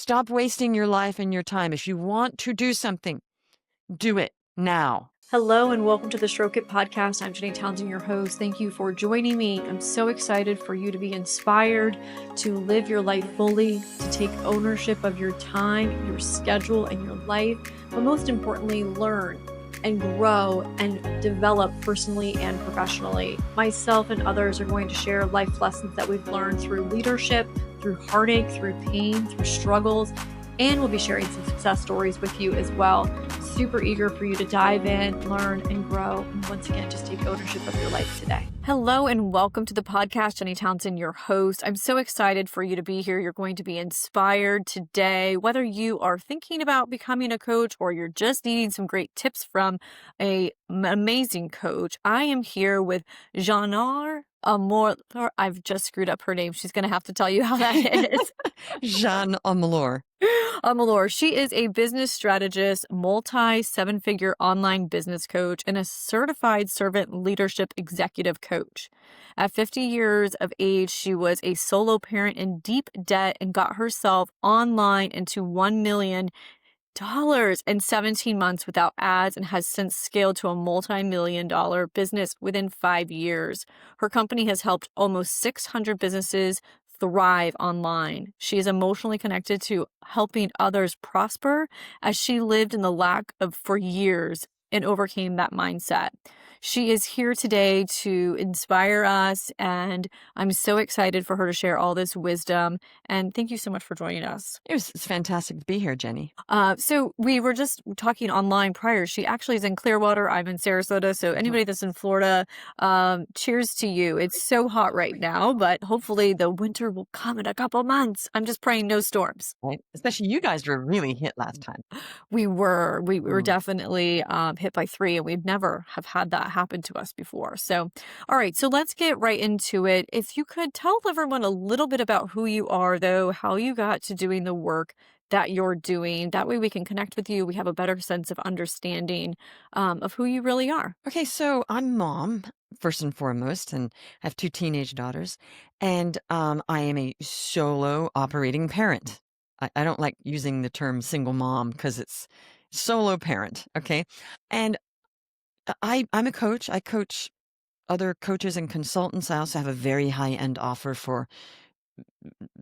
Stop wasting your life and your time. If you want to do something, do it now. Hello and welcome to the Stroke It podcast. I'm Jenny Townsend, your host. Thank you for joining me. I'm so excited for you to be inspired to live your life fully, to take ownership of your time, your schedule, and your life, but most importantly, learn and grow and develop personally and professionally. Myself and others are going to share life lessons that we've learned through leadership, through heartache, through pain, through struggles, and we'll be sharing some success stories with you as well. Super eager for you to dive in, learn, and grow. And once again, just take ownership of your life today. Hello and welcome to the podcast. Jenny Townsend, your host. I'm so excited for you to be here. You're going to be inspired today, whether you are thinking about becoming a coach or you're just needing some great tips from an amazing coach. I am here with Jeanne Amour. I've just screwed up her name. She's going to have to tell you how that is. Jeanne Amour. Amour. She is a business strategist, multi-seven-figure online business coach, and a certified servant leadership executive coach. At 50 years of age, she was a solo parent in deep debt and got herself online into $1 million in 17 months without ads, and has since scaled to a multi-million-dollar business within 5 years. Her company has helped almost 600 businesses thrive online. She is emotionally connected to helping others prosper, as she lived in the lack of for years and overcame that mindset. She is here today to inspire us, and I'm so excited for her to share all this wisdom. And thank you so much for joining us. It's fantastic to be here, Jenny. So we were just talking online prior. She actually is in Clearwater. I'm in Sarasota. So anybody that's in Florida, cheers to you. It's so hot right now, but hopefully the winter will come in a couple months. I'm just praying no storms. Right? Especially you guys were really hit last time. We were definitely hit by 3, and we'd never have had that happen to us before. So, all right, so let's get right into it. If you could tell everyone a little bit about who you are, though, how you got to doing the work that you're doing. That way we can connect with you. We have a better sense of understanding of who you really are. Okay, so I'm mom, first and foremost, and I have 2 teenage daughters, and I am a solo operating parent. I don't like using the term single mom because it's solo parent, okay? And I'm a coach. I coach other coaches and consultants. I also have a very high-end offer for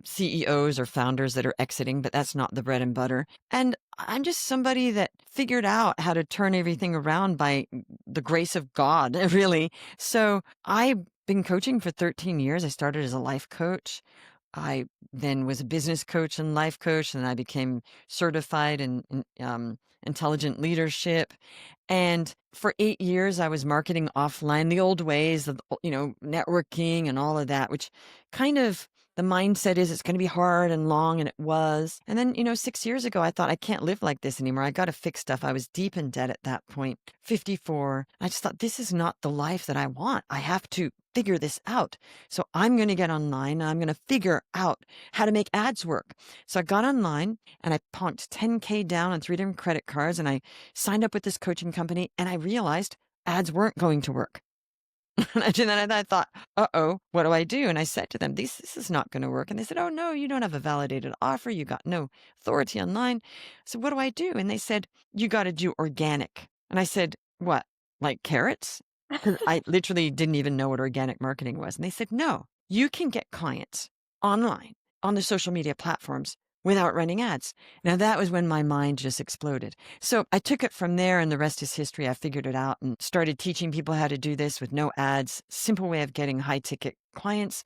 CEOs or founders that are exiting, but that's not the bread and butter. And I'm just somebody that figured out how to turn everything around by the grace of God, really. So I've been coaching for 13 years. I started as a life coach. I then was a business coach and life coach, and I became certified in intelligent leadership. And for 8 years, I was marketing offline, the old ways of, networking and all of that, which kind of the mindset is it's going to be hard and long, and it was. And then, 6 years ago, I thought, I can't live like this anymore. I got to fix stuff. I was deep in debt at that point, 54. I just thought, this is not the life that I want. I have to figure this out. So I'm going to get online, and I'm going to figure out how to make ads work. So I got online, and I punked 10K down on 3 different credit cards, and I signed up with this coaching company, and I realized ads weren't going to work. And then I thought, uh-oh, what do I do? And I said to them, this is not going to work. And they said, oh, no, you don't have a validated offer. You got no authority online. So what do I do? And they said, you got to do organic. And I said, what, like carrots? Because I literally didn't even know what organic marketing was. And they said, no, you can get clients online on the social media platforms without running ads. Now, that was when my mind just exploded. So I took it from there, and the rest is history. I figured it out and started teaching people how to do this with no ads, simple way of getting high-ticket clients.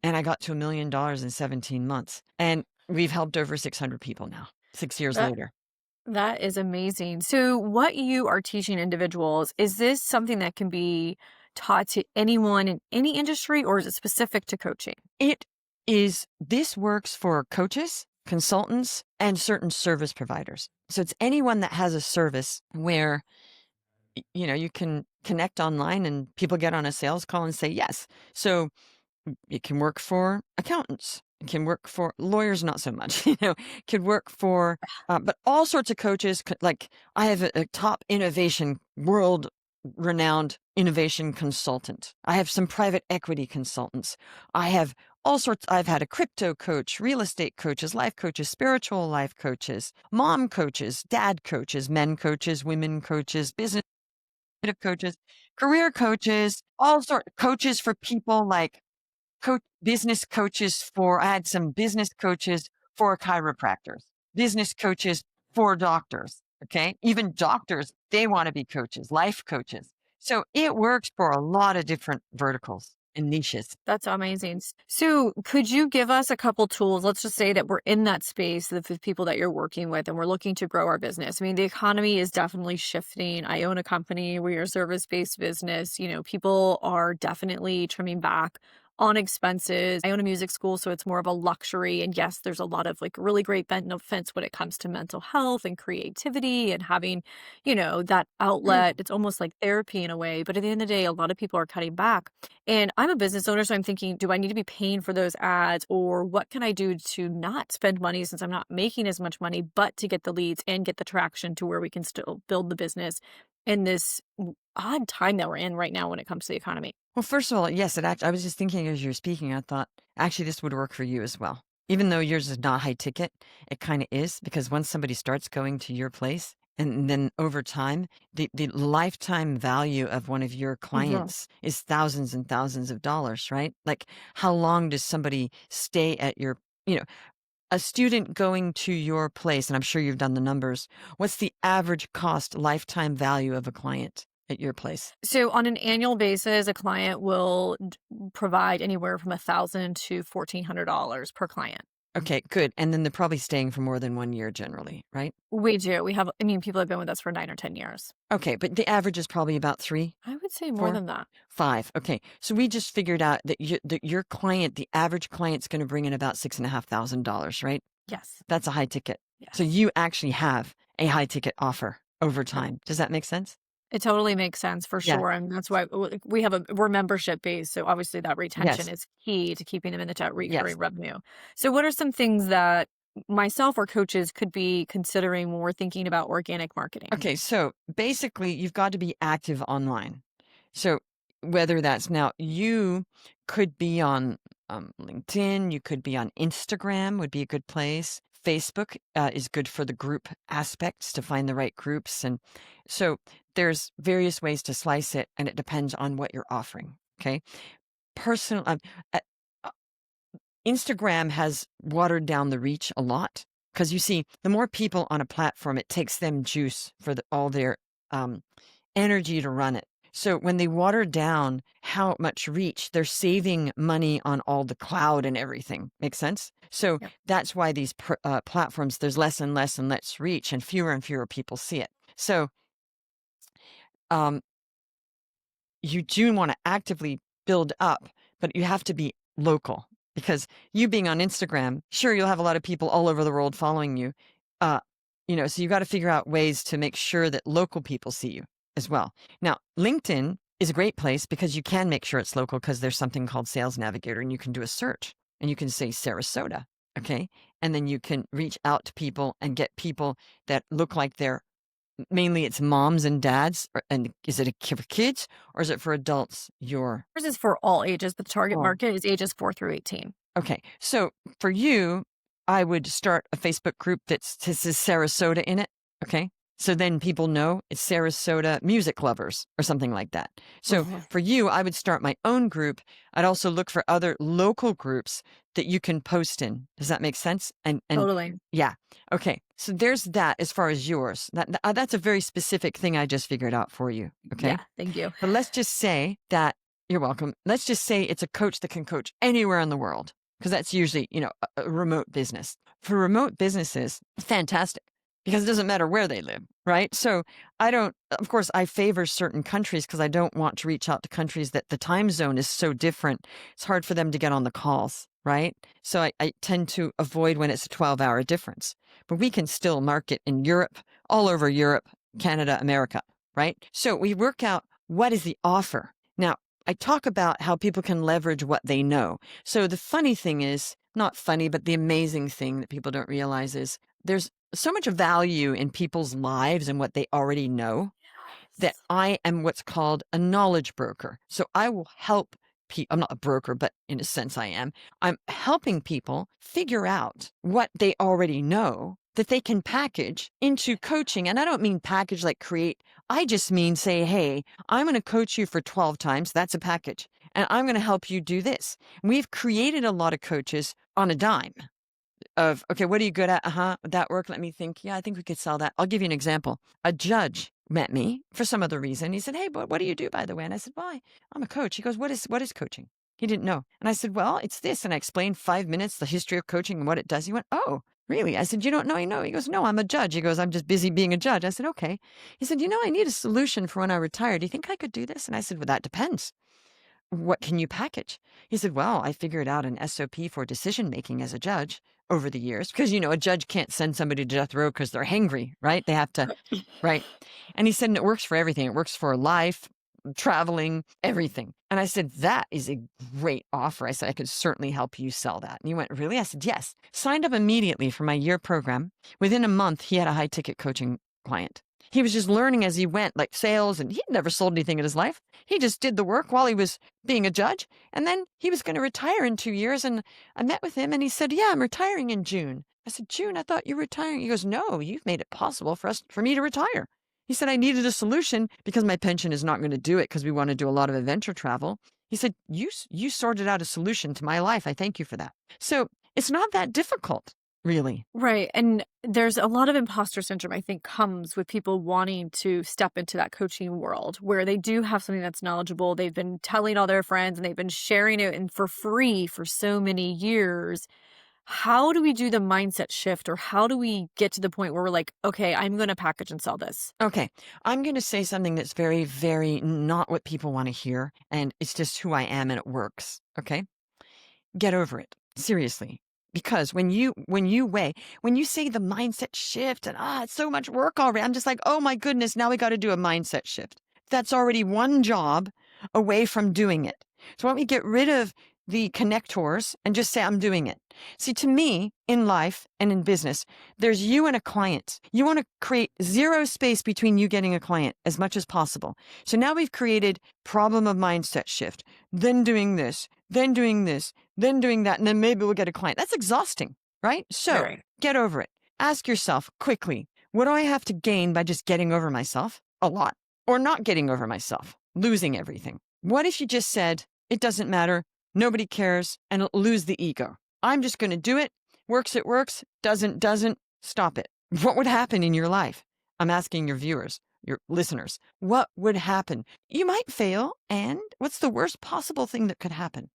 And I got to $1 million in 17 months. And we've helped over 600 people now, 6 years later. That is amazing. So what you are teaching individuals, is this something that can be taught to anyone in any industry, or is it specific to coaching? This works for coaches, consultants, and certain service providers. So it's anyone that has a service where, you can connect online and people get on a sales call and say yes. So it can work for accountants. It can work for lawyers, not so much, it could work for, but all sorts of coaches. Like I have a top innovation, world renowned innovation consultant. I have some private equity consultants. I have all sorts. I've had a crypto coach, real estate coaches, life coaches, spiritual life coaches, mom coaches, dad coaches, men coaches, women coaches, business coaches, career coaches, all sort coaches for people like business coaches for, I had some business coaches for chiropractors, business coaches for doctors. Okay. Even doctors, they want to be coaches, life coaches. So it works for a lot of different verticals and niches. That's amazing. So, could you give us a couple tools? Let's just say that we're in that space, the people that you're working with, and we're looking to grow our business. I mean, the economy is definitely shifting. I own a company. We're a service-based business. People are definitely trimming back on expenses. I own a music school, so it's more of a luxury. And yes, there's a lot of like really great benefits when it comes to mental health and creativity and having, that Mm. outlet. It's almost like therapy in a way. But at the end of the day, a lot of people are cutting back. And I'm a business owner, so I'm thinking, do I need to be paying for those ads or what can I do to not spend money since I'm not making as much money, but to get the leads and get the traction to where we can still build the business in this odd time that we're in right now when it comes to the economy? Well, first of all, yes, I was just thinking as you're speaking, I thought actually this would work for you as well. Even though yours is not high ticket, it kind of is because once somebody starts going to your place, and then over time, the lifetime value of one of your Mhm. clients is thousands and thousands of dollars, right? Like, how long does somebody stay at you know, a student going to your place, and I'm sure you've done the numbers, what's the average cost lifetime value of a client at your place? So on an annual basis, a client will provide anywhere from 1,000 to $1,400 per client. Okay, good. And then they're probably staying for more than 1 year generally, right? We do. We have, I mean, people have been with us for 9 or 10 years. Okay, but the average is probably about 3, I would say more 4, than that. 5. Okay, so we just figured out that your client, the average client's gonna bring in about $6,500, right? Yes. That's a high ticket. So Yes. you actually have a high ticket offer over Yep. time. Does that make sense? It totally makes sense for Yeah. sure, and that's why we're membership based, so obviously that retention Yes. is key to keeping them in the chat Yes. recurring revenue. So what are some things that myself or coaches could be considering when we're thinking about organic marketing? Okay, so basically, you've got to be active online. So whether that's now, you could be on LinkedIn, you could be on Instagram, would be a good place. Facebook is good for the group aspects to find the right groups. And so there's various ways to slice it, and it depends on what you're offering. Okay. Personal, uh, uh, Instagram has watered down the reach a lot because you see, the more people on a platform, it takes them juice for all their um, energy to run it. So when they water down how much reach, they're saving money on all the cloud and everything. Make sense? So Yep. that's why these platforms, there's less and less and less reach, and fewer people see it. So um, you do want to actively build up, but you have to be local because you being on Instagram, sure, you'll have a lot of people all over the world following you. Uh, so you got to figure out ways to make sure that local people see you as well. Now, LinkedIn is a great place because you can make sure it's local because there's something called Sales Navigator and you can do a search and you can say Sarasota. Okay. And then you can reach out to people and get people that look like they're mainly it's moms and dads, and is it for kids or is it for adults? Ours is for all ages, but the target Oh. market is ages 4 through 18. Okay, so for you, I would start a Facebook group that's says Sarasota in it. Okay, so then people know it's Sarasota music lovers or something like that. So Mhm. for you, I would start my own group. I'd also look for other local groups that you can post in. Does that make sense? And Totally. yeah, okay. So there's that as far as yours. That's a very specific thing I just figured out for you. Yeah, Okay, thank you. but let's just say that you're welcome. Let's just say it's a coach that can coach anywhere in the world because that's usually, a remote business. For remote businesses, fantastic because it doesn't matter where they live, right? So of course, I favor certain countries because I don't want to reach out to countries that the time zone is so different. It's hard for them to get on the calls, right? So I tend to avoid when it's a 12-hour difference. But we can still market in Europe, all over Europe, Canada, America, right? So we work out what is the offer. Now, I talk about how people can leverage what they know. So the funny thing is, not funny, but the amazing thing that people don't realize is there's so much value in people's lives and what they already know that Yes. I am what's called a knowledge broker. So I will help I'm not a broker, but in a sense I am. I'm helping people figure out what they already know that they can package into coaching. And I don't mean package like create. I just mean say, hey, I'm going to coach you for 12 times. That's a package. And I'm going to help you do this. We've created a lot of coaches on a dime of, okay, what are you good at? Would that work? Let me think. Yeah, I think we could sell that. I'll give you an example. A judge met me for some other reason. He said, hey, what do you do, by the way? And I said, well, I'm a coach. He goes, what is coaching? He didn't know. And I said, well, it's this. And I explained 5 minutes, the history of coaching and what it does. He went, oh, really? I said, you don't know? You know? He goes, no, I'm a judge. He goes, I'm just busy being a judge. I said, okay. He said, I need a solution for when I retire. Do you think I could do this? And I said, well, that depends. What can you package? He said, well, I figured out an SOP for decision making as a judge over the years because, a judge can't send somebody to death row because they're hangry, right? They have to, right? And he said, and it works for everything. It works for life, traveling, everything. And I said, that is a great offer. I said, I could certainly help you sell that. And he went, really? I said, yes. Signed up immediately for my year program. Within a month, he had a high ticket coaching client. He was just learning as he went, like sales, and he'd never sold anything in his life. He just did the work while he was being a judge. And then he was going to retire in 2 years. And I met with him and he said, yeah, I'm retiring in June. I said, June, I thought you were retiring. He goes, no, you've made it possible for me to retire. He said, I needed a solution because my pension is not going to do it because we want to do a lot of adventure travel. He said, you sorted out a solution to my life. I thank you for that. So it's not that difficult. Really? Right. And there's a lot of imposter syndrome, I think, comes with people wanting to step into that coaching world where they do have something that's knowledgeable. They've been telling all their friends and they've been sharing it and for free for so many years. How do we do the mindset shift, or how do we get to the point where we're like, okay, I'm going to package and sell this? Okay. I'm going to say something that's very, very not what people want to hear. And it's just who I am and it works. Okay. Get over it. Seriously. Because when you say the mindset shift and it's so much work already, I'm just like, oh my goodness, now we got to do a mindset shift. That's already one job away from doing it. So why don't we get rid of the connectors and just say, I'm doing it. See, to me, in life and in business, there's you and a client. You want to create zero space between you getting a client as much as possible. So now we've created problem of mindset shift, then doing this, then doing this, then doing that, and then maybe we'll get a client. That's exhausting, right? So Get over it. Ask yourself quickly, what do I have to gain by just getting over myself? A lot. Or not getting over myself, losing everything. What if you just said, it doesn't matter, nobody cares, and lose the ego? I'm just going to do it. Works, it works. Doesn't, stop it. What would happen in your life? I'm asking your viewers, your listeners, what would happen? You might fail, and what's the worst possible thing that could happen?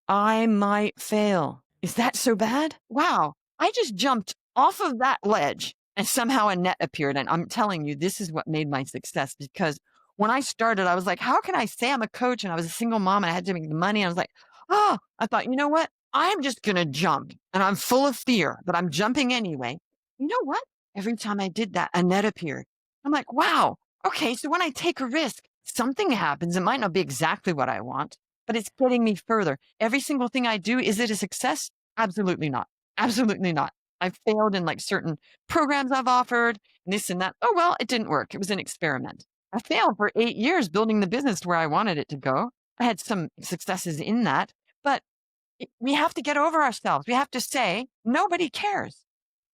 I might fail. Is that so bad? Wow. I just jumped off of that ledge and somehow a net appeared. And I'm telling you, this is what made my success, because when I started, I was like, how can I say I'm a coach? And I was a single mom and I had to make the money. And I was like, I thought, you know what? I'm just going to jump, and I'm full of fear, but I'm jumping anyway. You know what? Every time I did that, a net appeared. I'm like, wow. Okay. So when I take a risk, something happens. It might not be exactly what I want, but it's getting me further. Every single thing I do, is it a success? Absolutely not. Absolutely not. I've failed in like certain programs I've offered, and this and that. Oh, well, it didn't work. It was an experiment. I failed for 8 years building the business to where I wanted it to go. I had some successes in that, but we have to get over ourselves. We have to say, nobody cares.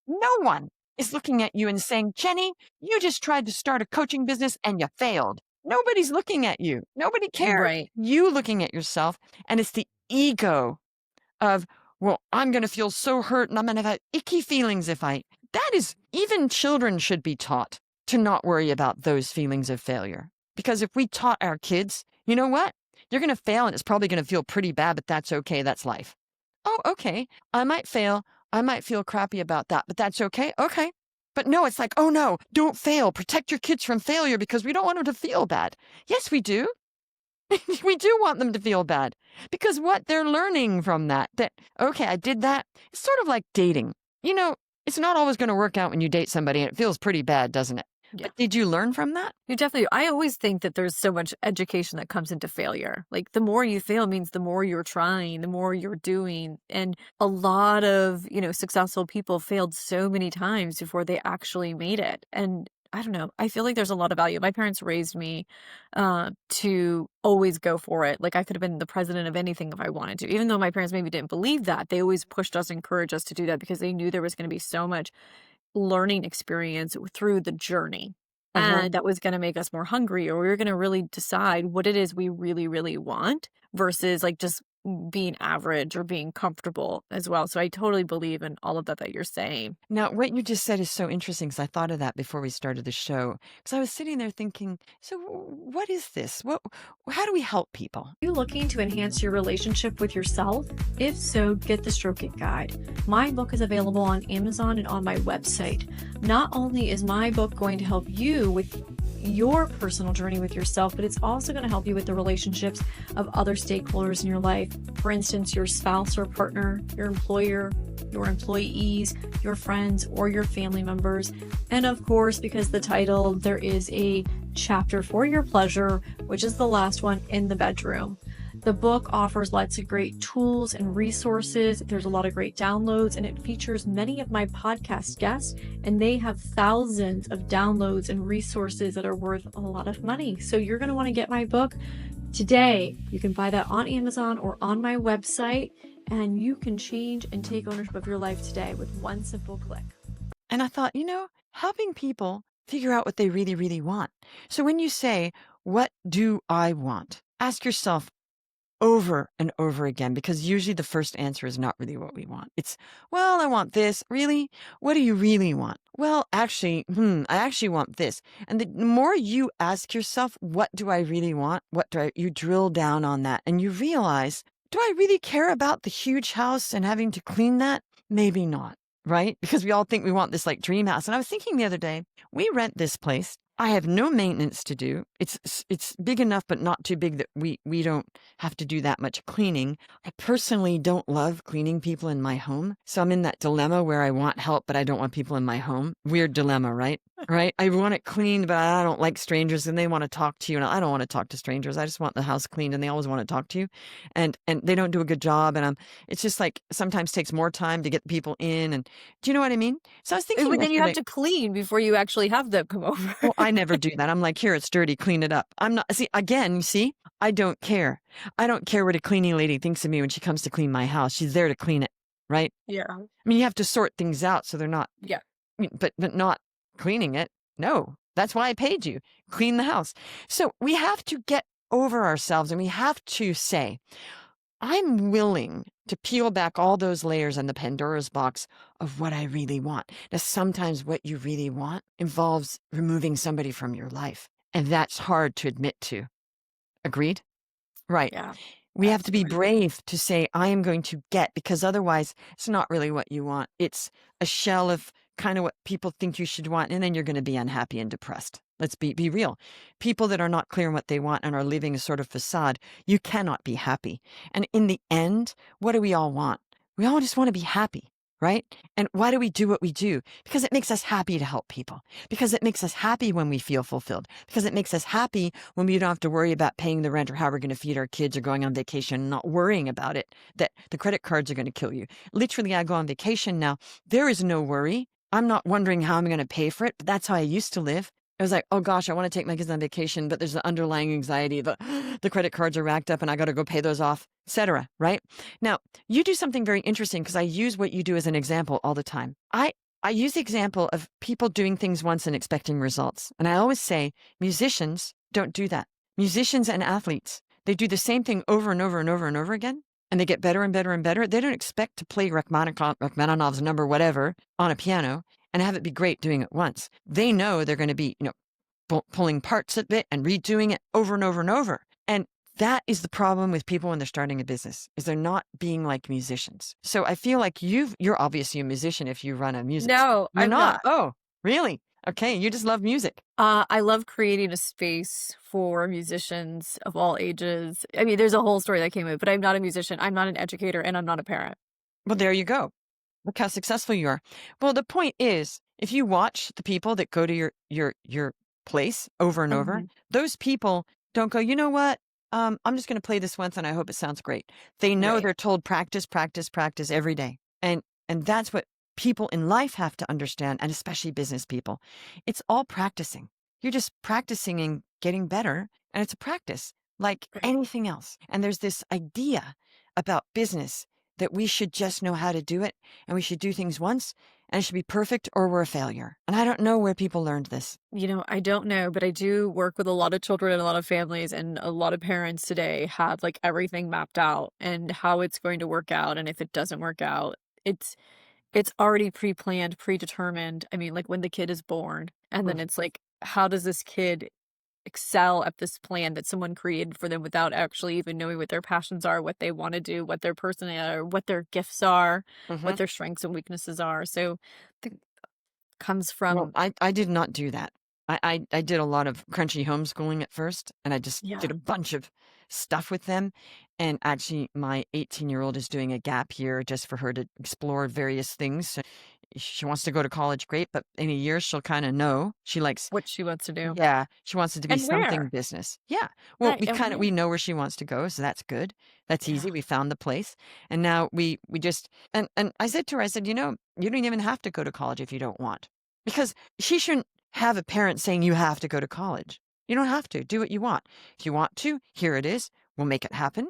No one is looking at you and saying, Jenny, you just tried to start a coaching business and you failed. Nobody's looking at you. Nobody cares. Right. You looking at yourself. And it's the ego of, well, I'm going to feel so hurt and I'm going to have icky feelings that is, even children should be taught to not worry about those feelings of failure. Because if we taught our kids, you know what? You're going to fail and it's probably going to feel pretty bad, but that's okay. That's life. Oh, okay. I might fail. I might feel crappy about that, but that's okay. Okay. But no, it's like, oh no, don't fail. Protect your kids from failure because we don't want them to feel bad. Yes, we do. We do want them to feel bad because what they're learning from that, okay, I did that. It's sort of like dating. It's not always going to work out when you date somebody and it feels pretty bad, doesn't it? Yeah. But did you learn from that? You definitely, I always think that there's so much education that comes into failure. Like the more you fail means the more you're trying, the more you're doing. And a lot of, successful people failed so many times before they actually made it. And I don't know. I feel like there's a lot of value. My parents raised me to always go for it. Like I could have been the president of anything if I wanted to. Even though my parents maybe didn't believe that, they always pushed us, encouraged us to do that because they knew there was going to be so much learning experience through the journey. Uh-huh. And that was going to make us more hungry, or we were going to really decide what it is we really, really want versus like just being average or being comfortable as well. So I totally believe in all of that you're saying. Now, what you just said is so interesting because I thought of that before we started the show. Because I was sitting there thinking, so what is this? How do we help people? Are you looking to enhance your relationship with yourself? If so, get the Stroke It Guide. My book is available on Amazon and on my website. Not only is my book going to help you with your personal journey with yourself, but it's also going to help you with the relationships of other stakeholders in your life. For instance, your spouse or partner, your employer, your employees, your friends, or your family members. And of course, because the title, there is a chapter for your pleasure, which is the last one, in the bedroom. The book offers lots of great tools and resources. There's a lot of great downloads, and it features many of my podcast guests, and they have thousands of downloads and resources that are worth a lot of money. So you're going to want to get my book today. You can buy that on Amazon or on my website, and you can change and take ownership of your life today with one simple click. And I thought, helping people figure out what they really, really want. So when you say, what do I want? Ask yourself over and over again, because usually the first answer is not really what we want. It's, well, I want this. Really? What do you really want? Well, actually, I actually want this. And the more you ask yourself, what do I really want? You drill down on that and you realize, do I really care about the huge house and having to clean that? Maybe not, right? Because we all think we want this like dream house. And I was thinking the other day, we rent this place. I have no maintenance to do. It's big enough, but not too big that we don't have to do that much cleaning. I personally don't love cleaning people in my home. So I'm in that dilemma where I want help, but I don't want people in my home. Weird dilemma, right? Right? I want it cleaned, but I don't like strangers and they want to talk to you. And I don't want to talk to strangers. I just want the house cleaned and they always want to talk to you. And they don't do a good job. And it's just like sometimes takes more time to get people in. And do you know what I mean? So I was thinking, But then you have yesterday, to clean before you actually have them come over. well, I never do that. I'm like, here, it's dirty, clean it up. I'm not, see, again, you see, I don't care. I don't care what a cleaning lady thinks of me when she comes to clean my house. She's there to clean it, right? Yeah. I mean, you have to sort things out so they're not, Yeah. but not cleaning it. No, that's why I paid you. Clean the house. So we have to get over ourselves and we have to say, I'm willing to peel back all those layers on the Pandora's box of what I really want. Now, sometimes what you really want involves removing somebody from your life, and that's hard to admit to. Agreed? Right. Yeah. We have to be Absolutely. brave to say, I am going to get, because otherwise it's not really what you want. It's a shell of kind of what people think you should want, and then you're going to be unhappy and depressed. Let's be real. People that are not clear on what they want and are living a sort of facade, you cannot be happy. And in the end, what do we all want? We all just want to be happy, right? And why do we do what we do? Because it makes us happy to help people. Because it makes us happy when we feel fulfilled. Because it makes us happy when we don't have to worry about paying the rent or how we're going to feed our kids or going on vacation and not worrying about it, that the credit cards are going to kill you. Literally, I go on vacation now. There is no worry. I'm not wondering how I'm going to pay for it, but that's how I used to live. It was like, oh gosh, I want to take my kids on vacation, but there's the underlying anxiety. The credit cards are racked up and I got to go pay those off, etc. Right? Now, you do something very interesting because I use what you do as an example all the time. I use the example of people doing things once and expecting results. And I always say musicians don't do that. Musicians and athletes, they do the same thing over and over and over and over again. And they get better and better and better. They don't expect to play Rachmaninoff's number whatever on a piano and have it be great doing it once. They know they're going to be, pulling parts of it and redoing it over and over and over. And that is the problem with people when they're starting a business, is they're not being like musicians. So I feel like you're obviously a musician if you run a music. No, You're I'm not. not. Oh, really? Okay, you just love music. I love creating a space for musicians of all ages. I mean, there's a whole story that came out, but I'm not a musician. I'm not an educator, and I'm not a parent. Well, there you go. Look how successful you are. Well, the point is, if you watch the people that go to your place over and over, those people don't go, you know what? I'm just going to play this once and I hope it sounds great. They know Right. they're told practice, practice, practice every day. And that's what people in life have to understand, and especially business people, it's all practicing. You're just practicing and getting better, and it's a practice like Right. anything else. And there's this idea about business that we should just know how to do it, and we should do things once, and it should be perfect or we're a failure. And I don't know where people learned this. I don't know, but I do work with a lot of children and a lot of families, and a lot of parents today have like everything mapped out and how it's going to work out. And if it doesn't work out, it's already pre-planned, predetermined. I mean, like when the kid is born, and then Mm. it's like, how does this kid excel at this plan that someone created for them without actually even knowing what their passions are, what they want to do, what their personality are, what their gifts are, what Mhm. their strengths and weaknesses are. So it comes Well, from, I did not do that. I did a lot of crunchy homeschooling at first, and I just did yeah, a bunch of stuff with them. And actually, my 18-year-old is doing a gap year just for her to explore various things. So she wants to go to college, great, but in a year she'll kind of know. She likes, what she wants to do. yeah, she wants it to be And something where? business. Yeah. Well, Right, and we where? know where she wants to go, so that's good. That's Yeah. easy. We found the place. And now we just and I said to her, I said, you don't even have to go to college if you don't want. Because she shouldn't have a parent saying you have to go to college. You don't have to. Do what you want. If you want to, here it is. We'll make it happen.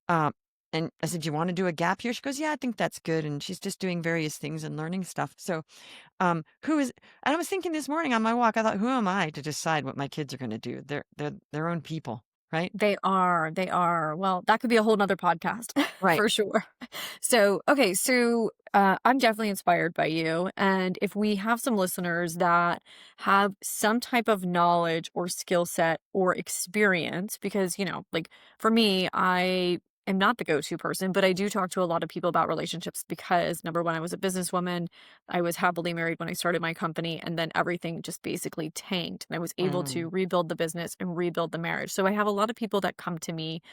Um, and I said, you want to do a gap year? She goes, yeah, I think that's good. And she's just doing various things and learning stuff. So who is and I was thinking this morning on my walk, I thought, who am I to decide what my kids are gonna do? They're their own people, right? They are, they are. Well, that could be a whole nother podcast Right. for sure. So, okay, so I'm definitely inspired by you. And if we have some listeners that have some type of knowledge or skill set or experience, because, like for me, I am not the go-to person, but I do talk to a lot of people about relationships because number one, I was a businesswoman. I was happily married when I started my company, and then everything just basically tanked. And I was able to Mm, rebuild the business and rebuild the marriage. So I have a lot of people that come to me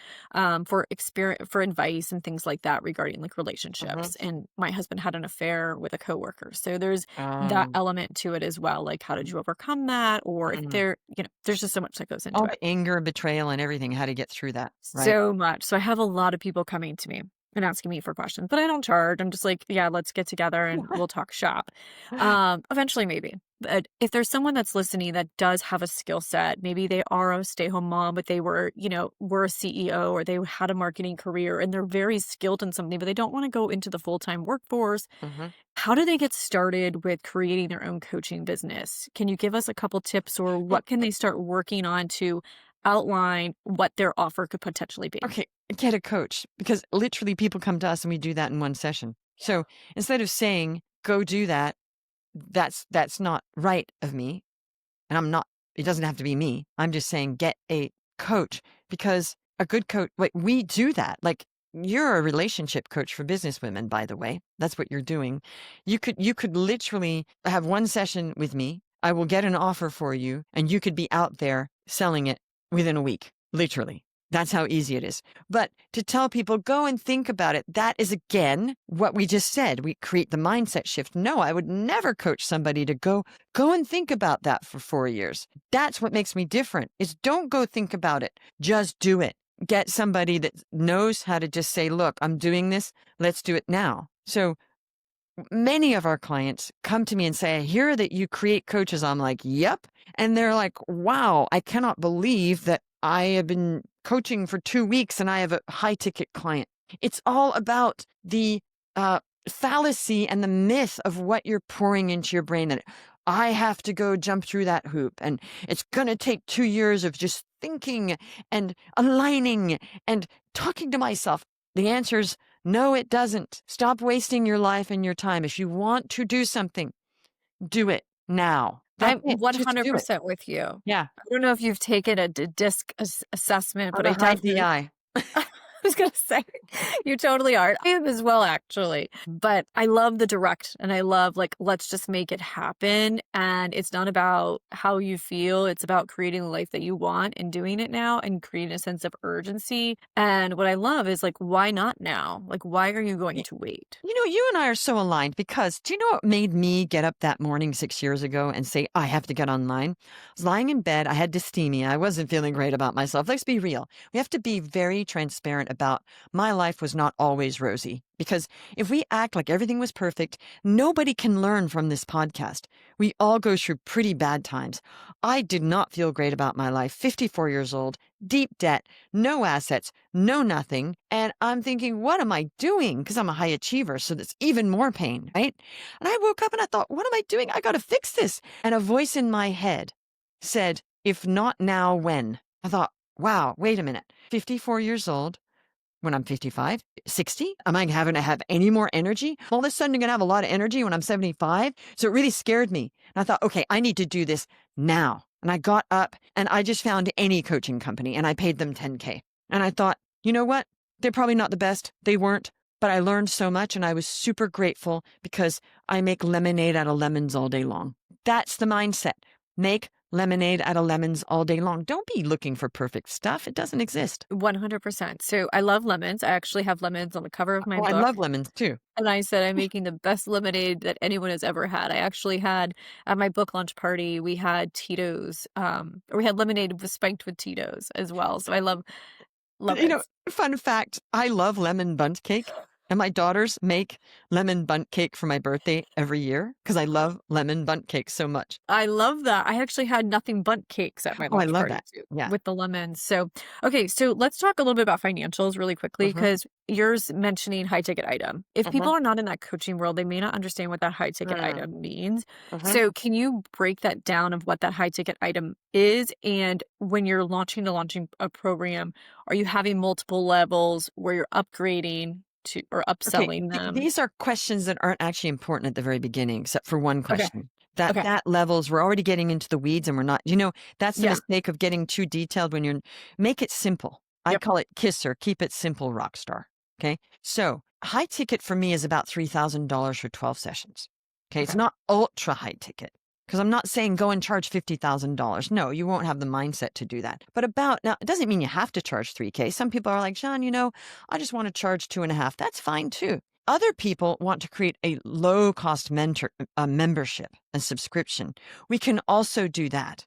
for experience, for advice and things like that regarding like mhm. relationships. And my husband had an affair with a coworker, so there's that Um, element to it as well. Like, how did you overcome that? Or if mm. there's just so much that goes into All it. the anger, betrayal, and everything, how to get through that, right? So much. So I have a lot of people coming to me and asking me for questions, but I don't charge. I'm just like, yeah, let's get together and we'll talk shop. Eventually, maybe. But if there's someone that's listening that does have a skill set, maybe they are a stay-home mom, but they were a CEO or they had a marketing career and they're very skilled in something, but they don't want to go into the full-time workforce. Mhm. How do they get started with creating their own coaching business? Can you give us a couple tips, or Well, what can they start working on to outline what their offer could potentially be? okay, get a coach because literally people come to us and we do that in one session. So instead of saying, "Go do that," that's not right of me. And I'm not, it doesn't have to be me. I'm just saying get a coach because a good coach, like we do that. Like you're a relationship coach for business women, by the way. That's what you're doing. You could literally have one session with me. I will get an offer for you and you could be out there selling it within a week, literally. That's how easy it is. But to tell people, go and think about it, that is again what we just said. We create the mindset shift. No, I would never coach somebody to go and think about that for 4 years. That's what makes me different is don't go think about it. Just do it. Get somebody that knows how to just say, look, I'm doing this. Let's do it now. So many of our clients come to me and say, I hear that you create coaches. I'm like, yep. And they're like, wow, I cannot believe that I have been coaching for 2 weeks and I have a high ticket client. It's all about the uh, fallacy and the myth of what you're pouring into your brain that I have to go jump through that hoop. And it's going to take 2 years of just thinking and aligning and talking to myself. The answer is no, it doesn't. Stop wasting your life and your time. If you want to do something, do it now. That's I'm it. Just do it. 100% with you. Yeah. I don't know if you've taken a DISC assessment, I'm but a I high definitely DI. I was gonna say, you totally are. I am as well, actually. But I love the direct and I love like, let's just make it happen. And it's not about how you feel. It's about creating the life that you want and doing it now and creating a sense of urgency. And what I love is like, why not now? Like, why are you going to wait? You and I are so aligned because do you know what made me get up that morning 6 years ago and say, I have to get online? I was lying in bed. I had dysthymia. I wasn't feeling great about myself. Let's be real. We have to be very transparent about my life was not always rosy. Because if we act like everything was perfect, nobody can learn from this podcast. We all go through pretty bad times. I did not feel great about my life, 54 years old, deep debt, no assets, no nothing. And I'm thinking, what am I doing? Because I'm a high achiever, so that's even more pain, right? And I woke up and I thought, what am I doing? I got to fix this. And a voice in my head said, if not now, when? I thought, wow, wait a minute. 54 years old, when I'm 55, 60? Am I having to have any more energy? All of a sudden, I'm going to have a lot of energy when I'm 75. So it really scared me. And I thought, okay, I need to do this now. And I got up and I just found any coaching company and I paid them 10K. And I thought, you know what? They're probably not the best. They weren't. But I learned so much and I was super grateful because I make lemonade out of lemons all day long. That's the mindset. Make lemonade out of lemons all day long. Don't be looking for perfect stuff. It doesn't exist. 100%. So I love lemons. I actually have lemons on the cover of my Oh, I book. love lemons too. And I said, I'm making the best lemonade that anyone has ever had. I actually had at my book launch party, we had Tito's, or we had lemonade spiked with Tito's as well. So I love You it. know, fun fact, I love lemon bundt cake. And my daughters make lemon bundt cake for my birthday every year because I love lemon bundt cake so much. I love that. I actually had nothing but cakes at my Oh, I launch love party that. too, Yeah. with the lemons. So, okay, so let's talk a little bit about financials really quickly Mhm. because yours mentioning high ticket item. If people Mhm. are not in that coaching world, they may not understand what that high ticket Mm. item means. Mhm. So, can you break that down of what that high ticket item is? And when you're launching a program, are you having multiple levels where you're upgrading to or Okay, upselling them? these are questions that aren't actually important at the very beginning, except for one Okay. question. That Okay. that levels, we're already getting into the weeds and we're not, that's the Yeah. mistake of getting too detailed when make it simple. I Yep. call it kisser, keep it simple, rock star. Okay. So high ticket for me is about $3,000 for 12 sessions. Okay. It's Okay. not ultra high ticket. Because I'm not saying go and charge $50,000. No, you won't have the mindset to do that. But now, it doesn't mean you have to charge 3K. Some people are like, Sean, I just want to charge 2.5. That's fine too. Other people want to create a low cost membership, a subscription. We can also do that.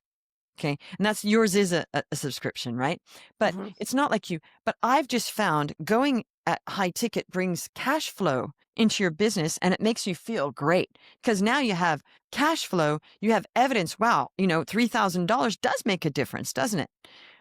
Okay. And that's yours is a subscription, right? But Mhm. it's not like but I've just found going at high ticket brings cash flow into your business and it makes you feel great because now you have cash flow, you have evidence. Wow, $3,000 does make a difference, doesn't it?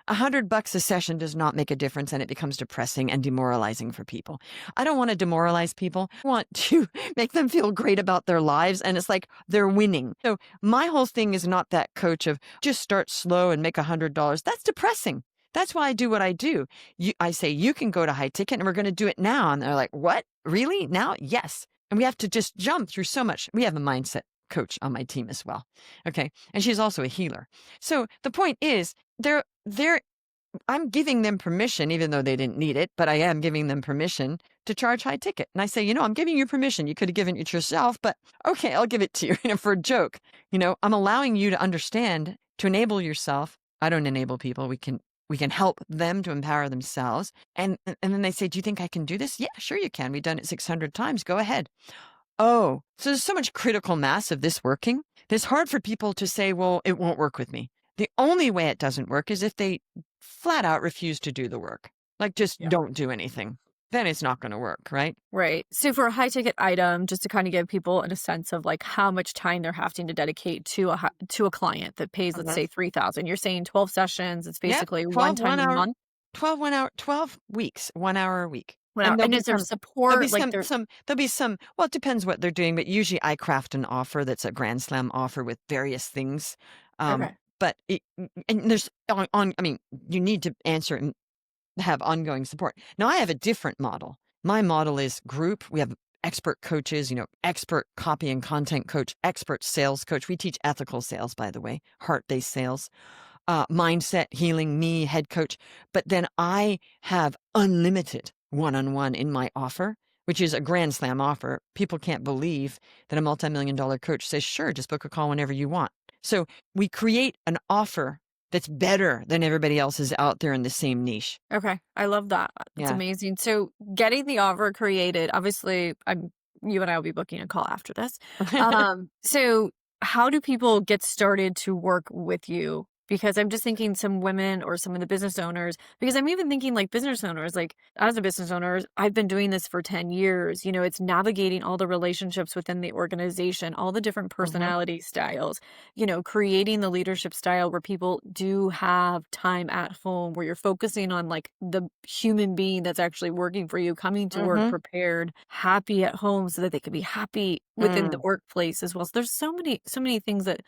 $100 a session does not make a difference and it becomes depressing and demoralizing for people. I don't want to demoralize people. I want to make them feel great about their lives and it's like they're winning. So my whole thing is not that coach of just start slow and make $100. That's depressing. That's why I do what I do. I say, you can go to high ticket and we're going to do it now. And they're like, what? Really? Now? Yes. And we have to just jump through so much. We have a mindset coach on my team as well. Okay. And she's also a healer. So the point is, I'm giving them permission, even though they didn't need it, but I am giving them permission to charge high ticket. And I say, I'm giving you permission. You could have given it yourself, but okay, I'll give it to you, for a joke. I'm allowing you to understand, to enable yourself. I don't enable people. We can help them to empower themselves. And then they say, do you think I can do this? Yeah, sure you can. We've done it 600 times. Go ahead. Oh, so there's so much critical mass of this working. It's hard for people to say, well, it won't work with me. The only way it doesn't work is if they flat out refuse to do the work. Like just Yeah. don't do anything. Then it's not going to work, right? Right. So for a high ticket item, just to kind of give people a sense of like how much time they're having to dedicate to a client that pays, let's Uh-huh. say 3,000. You're saying 12 sessions. It's Yep. basically 12 one time one a hour, month. 12 weeks, 1 hour a week. Wow. There'll And be is there some, there'll be support? Like there. there'll be some, well, it depends what they're doing, but usually I craft an offer that's a grand slam offer with various things. Okay. But and there's you need to answer and have ongoing support. Now I have a different model. My model is group. We have expert coaches, expert copy and content coach, expert sales coach. We teach ethical sales, by the way, heart-based sales, mindset healing, me, head coach. But then I have unlimited one-on-one in my offer, which is a grand slam offer. People can't believe that a multi-million-dollar coach says, sure, just book a call whenever you want. So we create an offer that's better than everybody else's out there in the same niche. Okay. I love that. That's Yeah. amazing. So getting the offer created, obviously you and I will be booking a call after this. So how do people get started to work with you Because I'm just thinking some women or some of the business owners, because I'm even thinking like business owners, like as a business owner, I've been doing this for 10 years. It's navigating all the relationships within the organization, all the different Mhm. personality styles, creating the leadership style where people do have time at home, where you're focusing on like the human being that's actually working for you, coming to work Mhm. prepared, happy at home so that they can be happy within the Mm. workplace as well. So there's so many things that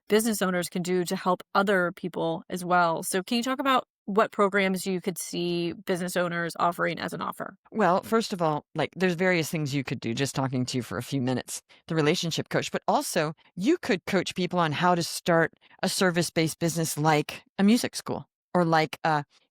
business owners can do to help other people as well. So can you talk about what programs you could see business owners offering as an offer? Well, first of all, like there's various things you could do just talking to you for a few minutes, the relationship coach, but also you could coach people on how to start a service-based business like a music school or like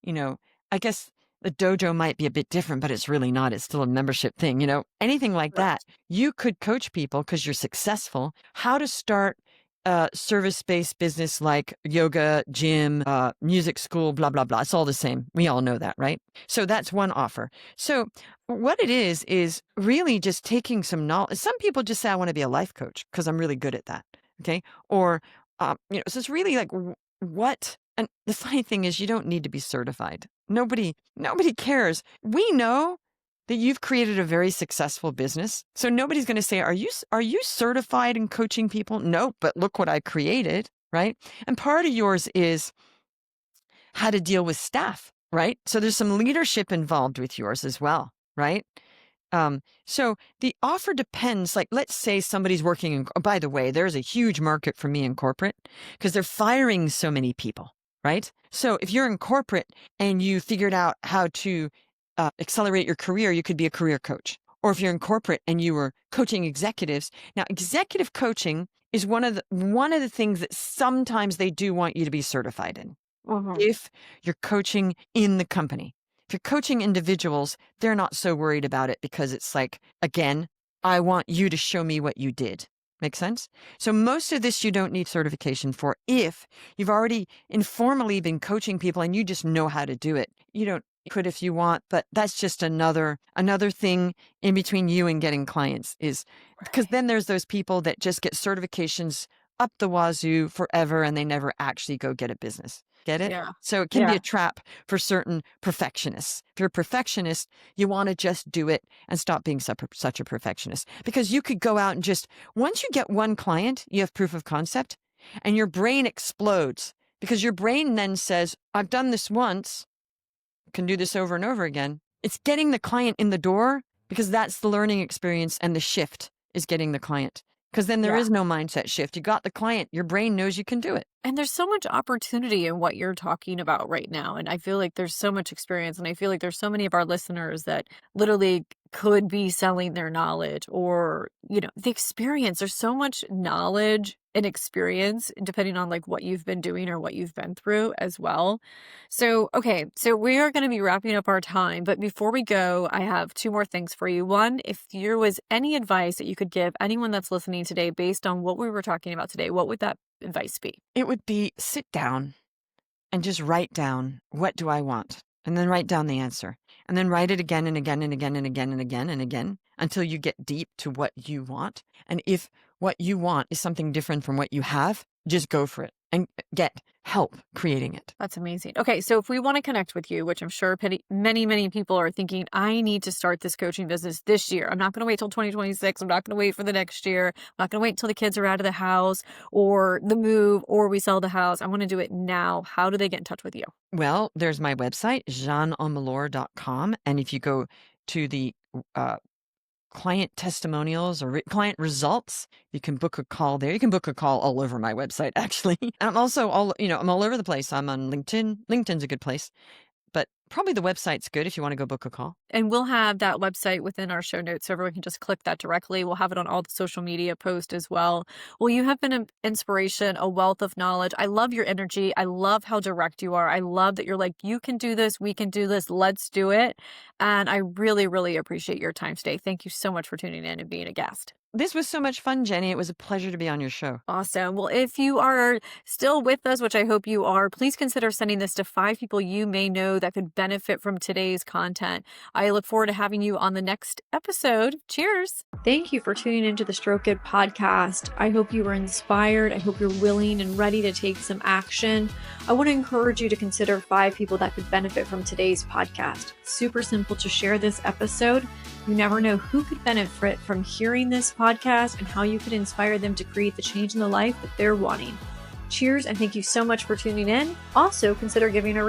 you know, I guess the dojo might be a bit different, but it's really not. It's still a membership thing, anything like that. Right. You could coach people because you're successful, how to start a service-based business like yoga, gym, music school, blah, blah, blah. It's all the same. We all know that, right? So that's one offer. So what it is really just taking some knowledge. Some people just say, I want to be a life coach because I'm really good at that. Okay. Or, so it's really like what, and the funny thing is you don't need to be certified. Nobody cares. We know that you've created a very successful business. So nobody's going to say, are you certified in coaching people? No, but look what I created. Right. And part of yours is how to deal with staff, right? So there's some leadership involved with yours as well, right? So the offer depends, like, let's say somebody's working in, oh, by the way, there's a huge market for me in corporate because they're firing so many people, right? So if you're in corporate and you figured out how to accelerate your career, you could be a career coach. Or if you're in corporate and you were coaching executives, now executive coaching is one of the things that sometimes they do want you to be certified in Mhm. if you're coaching in the company. If you're coaching individuals, they're not so worried about it because it's like, again, I want you to show me what you did. Make sense? So most of this you don't need certification for if you've already informally been coaching people and you just know how to do it. You don't could if you want, but that's just another thing in between you and getting clients is because Right. then there's those people that just get certifications up the wazoo forever and they never actually go get a business. Get it? Yeah. So it can be a Yeah. trap for certain perfectionists. If you're a perfectionist, you want to just do it and stop being such a perfectionist because you could go out and just, once you get one client, you have proof of concept and your brain explodes because your brain then says, I've done this once, can do this over and over again. It's getting the client in the door because that's the learning experience and the shift is getting the client. Because then there Yeah. is no mindset shift. You got the client, your brain knows you can do it. And there's so much opportunity in what you're talking about right now. And I feel like there's so much experience. And I feel like there's so many of our listeners that literally could be selling their knowledge or, the experience. There's so much knowledge and experience depending on like what you've been doing or what you've been through as well. So, okay. So we are going to be wrapping up our time. But before we go, I have two more things for you. One, if there was any advice that you could give anyone that's listening today based on what we were talking about today, what would that advice be? It would be sit down and just write down, what do I want? And then write down the answer. And then write it again and again and again and again and again and again until you get deep to what you want. And if what you want is something different from what you have, just go for it and get help creating it. That's amazing. Okay, so if we want to connect with you, which I'm sure many, many people are thinking, I need to start this coaching business this year. I'm not going to wait till 2026. I'm not going to wait for the next year. I'm not going to wait until the kids are out of the house or the move or we sell the house. I want to do it now. How do they get in touch with you? Well, there's my website, jeanneamalore.com. And if you go to the uh, client testimonials or client results, you can book a call there. You can book a call all over my website, actually. I'm also I'm all over the place. I'm on LinkedIn. LinkedIn's a good place, but probably the website's good if you want to go book a call. And we'll have that website within our show notes so everyone can just click that directly. We'll have it on all the social media posts as well. Well, you have been an inspiration, a wealth of knowledge. I love your energy. I love how direct you are. I love that you're like, you can do this. We can do this. Let's do it. And I really, really appreciate your time today. Thank you so much for tuning in and being a guest. This was so much fun, Jenny. It was a pleasure to be on your show. Awesome. Well, if you are still with us, which I hope you are, please consider sending this to 5 people you may know that could benefit from today's content. I look forward to having you on the next episode. Cheers. Thank you for tuning into the Stroke It podcast. I hope you were inspired. I hope you're willing and ready to take some action. I want to encourage you to consider 5 people that could benefit from today's podcast. Super simple to share this episode. You never know who could benefit from hearing this podcast and how you could inspire them to create the change in the life that they're wanting. Cheers, and thank you so much for tuning in. Also, consider giving a